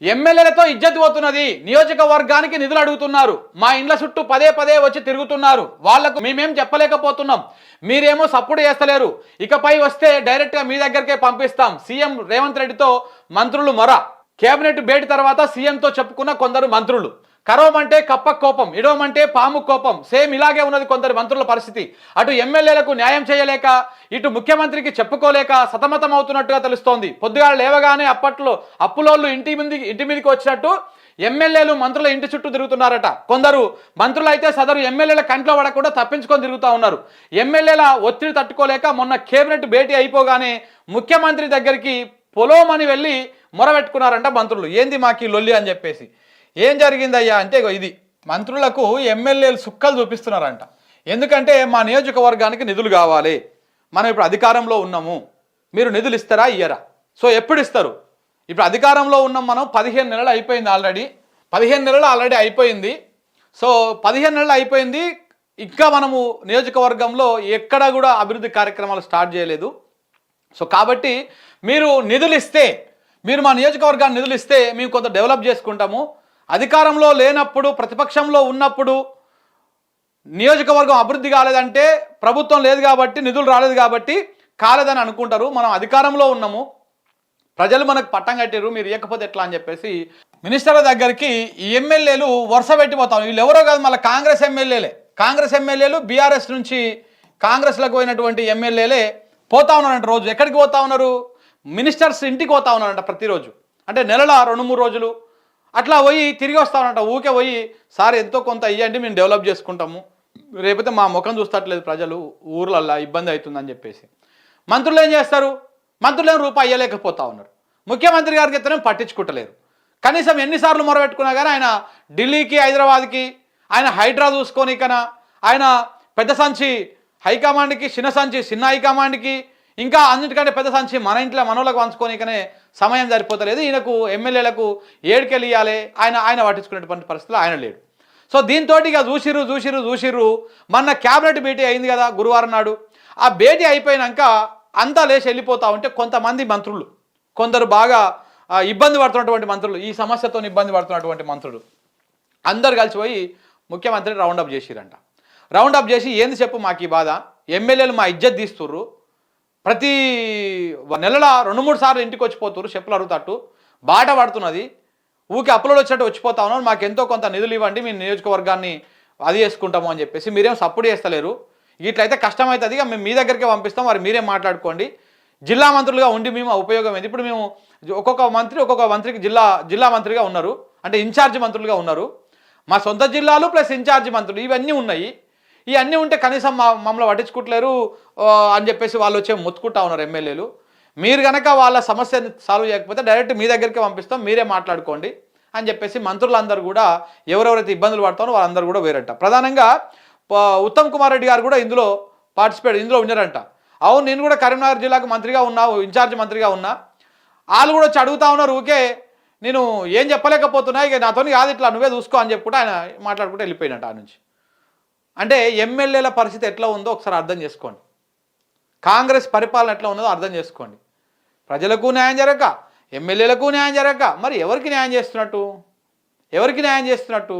ఎమ్మెల్యేలతో ఇజ్జత్ పోతున్నది. నియోజకవర్గానికి నిధులు అడుగుతున్నారు. మా ఇండ్ల చుట్టూ పదే పదే వచ్చి తిరుగుతున్నారు. వాళ్లకు మేమేం చెప్పలేకపోతున్నాం. మీరేమో సపోర్ట్ చేస్తలేరు. ఇకపై వస్తే డైరెక్ట్గా మీ దగ్గరికే పంపిస్తాం. సీఎం రేవంత్ రెడ్డితో మంత్రులు మొర. కేబినెట్ భేటీ తర్వాత సీఎంతో చెప్పుకున్న కొందరు మంత్రులు. కరవమంటే కప్ప కోపం, ఇడవమంటే పాము కోపం. సేమ్ ఇలాగే ఉన్నది కొందరు మంత్రుల పరిస్థితి. అటు ఎమ్మెల్యేలకు న్యాయం చేయలేక, ఇటు ముఖ్యమంత్రికి చెప్పుకోలేక సతమతం అవుతున్నట్టుగా తెలుస్తోంది. పొద్దుగాల లేవగానే అప్పట్లో అప్పులోళ్ళు ఇంటి మీదకి వచ్చినట్టు ఎమ్మెల్యేలు మంత్రుల ఇంటి చుట్టూ తిరుగుతున్నారట. కొందరు మంత్రులు అయితే సదరు ఎమ్మెల్యేల కంట్లో పడకుండా తప్పించుకొని తిరుగుతూ ఉన్నారు. ఎమ్మెల్యేల ఒత్తిడి తట్టుకోలేక మొన్న కేబినెట్ భేటీ అయిపోగానే ముఖ్యమంత్రి దగ్గరికి పొలోమని వెళ్ళి మొరబెట్టుకున్నారంట మంత్రులు. ఏంది మాకు లొల్లి అని చెప్పేసి. ఏం జరిగిందయ్యా అంటే ఇది మంత్రులకు ఎమ్మెల్యేలు సుక్కలు చూపిస్తున్నారంట. ఎందుకంటే మా నియోజకవర్గానికి నిధులు కావాలి, మనం ఇప్పుడు అధికారంలో ఉన్నాము, మీరు నిధులు ఇస్తారా ఇయ్యరా? సో ఎప్పుడు ఇస్తారు? ఇప్పుడు అధికారంలో ఉన్నాం మనం. 15 నెలలు అయిపోయింది ఆల్రెడీ. 15 నెలలు ఆల్రెడీ అయిపోయింది. సో 15 నెలలు అయిపోయింది. ఇంకా మనము నియోజకవర్గంలో ఎక్కడ కూడా అభివృద్ధి కార్యక్రమాలు స్టార్ట్ చేయలేదు. సో కాబట్టి మీరు నిధులు ఇస్తే, మీరు మా నియోజకవర్గాన్ని నిధులు ఇస్తే మేము కొంత డెవలప్ చేసుకుంటాము. అధికారంలో లేనప్పుడు, ప్రతిపక్షంలో ఉన్నప్పుడు నియోజకవర్గం అభివృద్ధి కాలేదంటే ప్రభుత్వం లేదు కాబట్టి, నిధులు రాలేదు కాబట్టి కాలేదని అనుకుంటారు. మనం అధికారంలో ఉన్నాము, ప్రజలు మనకు పట్టం కట్టారు, మీరు ఇవ్వకపోతే ఎట్లా అని చెప్పేసి మినిస్టర్ల దగ్గరికి ఈ ఎమ్మెల్యేలు వరుస పెట్టిపోతాం. వీళ్ళు ఎవరో కాదు, మళ్ళీ కాంగ్రెస్ ఎమ్మెల్యేలు బీఆర్ఎస్ నుంచి కాంగ్రెస్లకు పోయినటువంటి ఎమ్మెల్యేలే పోతా ఉన్నారంట. రోజు ఎక్కడికి పోతా ఉన్నారు? మినిస్టర్స్ ఇంటికి పోతా ఉన్నారంట ప్రతిరోజు. అంటే నెలల 2-3 రోజులు అట్లా పోయి తిరిగి వస్తామంట. ఊకే పోయి సార్ ఎంతో కొంత ఇవ్వండి, మేము డెవలప్ చేసుకుంటాము, రేపైతే మా ముఖం చూస్తట్లేదు ప్రజలు, ఊర్లల్లో ఇబ్బంది అవుతుందని చెప్పేసి. మంత్రులు ఏం చేస్తారు? మంత్రులు ఏం రూపాయి ఇవ్వలేకపోతా ఉన్నారు. ముఖ్యమంత్రి గారికి అయితే పట్టించుకుంటలేరు. కనీసం ఎన్నిసార్లు మొరబెట్టుకున్నా కానీ ఆయన ఢిల్లీకి, హైదరాబాద్కి, ఆయన హైడ్రా చూసుకొని కన్నా, ఆయన పెద్ద సంచి హైకమాండ్కి, చిన్న సంచి చిన్న హైకమాండ్కి, ఇంకా అన్నిటికంటే పెద్ద సంచి మన ఇంట్లో మనోళ్ళకు పంచుకోనికనే సమయం సరిపోతలేదు. ఈయనకు ఎమ్మెల్యేలకు ఏడుకెళ్ళి ఇవ్వాలి, ఆయన పట్టించుకునేటువంటి పరిస్థితులు ఆయన లేడు. సో దీంతో ఇక చూసిర్రు. మొన్న క్యాబినెట్ భేటీ అయింది కదా గురువారం నాడు. ఆ భేటీ అయిపోయినాక అంతా లేచి వెళ్ళిపోతా ఉంటే కొంతమంది మంత్రులు, కొందరు బాగా ఇబ్బంది పడుతున్నటువంటి మంత్రులు, ఈ సమస్యతో ఇబ్బంది పడుతున్నటువంటి మంత్రులు అందరు కలిసిపోయి ముఖ్యమంత్రి రౌండప్ చేసిరంట. రౌండప్ చేసి ఏంది చెప్పు మాకు ఈ బాధ, ఎమ్మెల్యేలు మా ఇజ్జత్ తీస్తుర్రు, ప్రతి నెలల 2-3 సార్లు ఇంటికి వచ్చిపోతున్నారు, చెప్పులు అరుగుతట్టు బాట పడుతున్నది, ఊకి అప్లోడ్ వచ్చినట్టు వచ్చిపోతా ఉన్నాను, మాకు ఎంతో కొంత నిధులు ఇవ్వండి, మీ నియోజకవర్గాన్ని అది చేసుకుంటాము అని చెప్పేసి మీరేం సపోర్ట్ చేస్తలేరు. ఇట్లయితే కష్టమవుతుంది, ఇక మేము మీ దగ్గరికే పంపిస్తాం, మరి మీరేం మాట్లాడుకోండి. జిల్లా మంత్రులుగా ఉండి మేము ఉపయోగం ఏంది? ఇప్పుడు మేము ఒక్కొక్క మంత్రికి జిల్లా మంత్రిగా ఉన్నారు, అంటే ఇన్ఛార్జ్ మంత్రులుగా ఉన్నారు. మా సొంత జిల్లాలు ప్లస్ ఇన్ఛార్జ్ మంత్రులు ఇవన్నీ ఉన్నాయి. ఇవన్నీ ఉంటే కనీసం మమ్మల్ని పట్టించుకుంటలేరు అని చెప్పేసి వాళ్ళు వచ్చే మొత్తుకుంటా ఉన్నారు ఎమ్మెల్యేలు. మీరు కనుక వాళ్ళ సమస్యని సాల్వ్ చేయకపోతే డైరెక్ట్ మీ దగ్గరికి పంపిస్తాం, మీరే మాట్లాడుకోండి అని చెప్పేసి మంత్రులందరూ కూడా ఎవరెవరైతే ఇబ్బందులు పడతారో వాళ్ళందరూ కూడా వేరంట. ప్రధానంగా ఉత్తమ్ కుమార్ రెడ్డి గారు కూడా ఇందులో ఉన్నారంట. అవును, నేను కూడా కరీంనగర్ జిల్లాకు మంత్రిగా ఉన్నా, ఇన్ఛార్జ్ మంత్రిగా ఉన్నా, వాళ్ళు కూడా వచ్చి అడుగుతా ఉన్నారు, ఊకే నేను ఏం చెప్పలేకపోతున్నా, ఇక నాతో కాదు, ఇట్లా నువ్వే చూసుకో అని చెప్పుకుంటే ఆయన మాట్లాడుకుంటే వెళ్ళిపోయినట్టు ఆ నుంచి. అంటే ఎమ్మెల్యేల పరిస్థితి ఎట్లా ఉందో ఒకసారి అర్థం చేసుకోండి, కాంగ్రెస్ పరిపాలన ఎట్లా ఉన్నదో అర్థం చేసుకోండి. ప్రజలకు న్యాయం జరగక, ఎమ్మెల్యేలకు న్యాయం జరగక, మరి ఎవరికి న్యాయం చేస్తున్నట్టు?